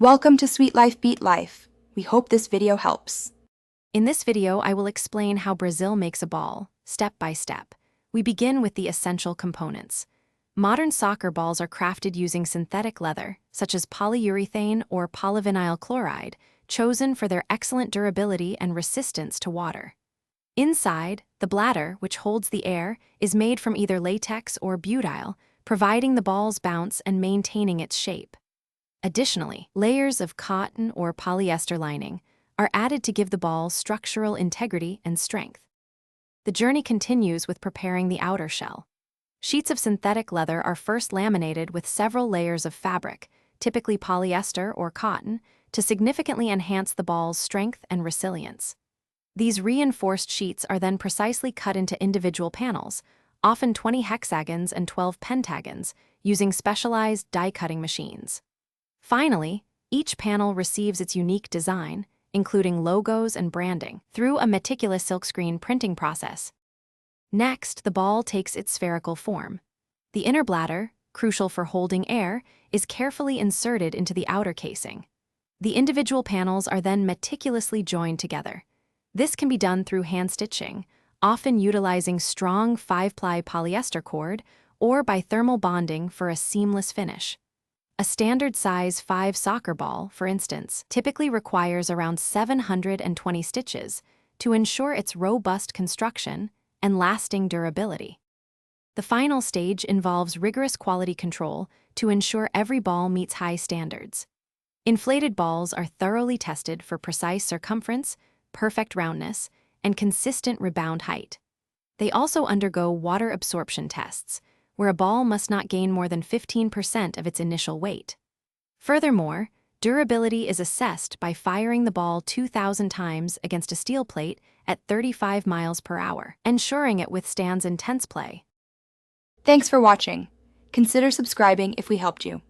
Welcome to Sweet Life Beat Life. We hope this video helps. In this video, I will explain how Brazil makes a ball, step by step. We begin with the essential components. Modern soccer balls are crafted using synthetic leather, such as polyurethane or polyvinyl chloride, chosen for their excellent durability and resistance to water. Inside, the bladder, which holds the air, is made from either latex or butyl, providing the ball's bounce and maintaining its shape. Additionally, layers of cotton or polyester lining are added to give the ball structural integrity and strength. The journey continues with preparing the outer shell. Sheets of synthetic leather are first laminated with several layers of fabric, typically polyester or cotton, to significantly enhance the ball's strength and resilience. These reinforced sheets are then precisely cut into individual panels, often 20 hexagons and 12 pentagons, using specialized die-cutting machines. Finally, each panel receives its unique design, including logos and branding, through a meticulous silkscreen printing process. Next, the ball takes its spherical form. The inner bladder, crucial for holding air, is carefully inserted into the outer casing. The individual panels are then meticulously joined together. This can be done through hand stitching, often utilizing strong 5-ply polyester cord, or by thermal bonding for a seamless finish. A standard size 5 soccer ball, for instance, typically requires around 720 stitches to ensure its robust construction and lasting durability. The final stage involves rigorous quality control to ensure every ball meets high standards. Inflated balls are thoroughly tested for precise circumference, perfect roundness, and consistent rebound height. They also undergo water absorption tests, where a ball must not gain more than 15% of its initial weight. Furthermore, durability is assessed by firing the ball 2,000 times against a steel plate at 35 miles per hour, ensuring it withstands intense play. Thanks for watching. Consider subscribing if we helped you.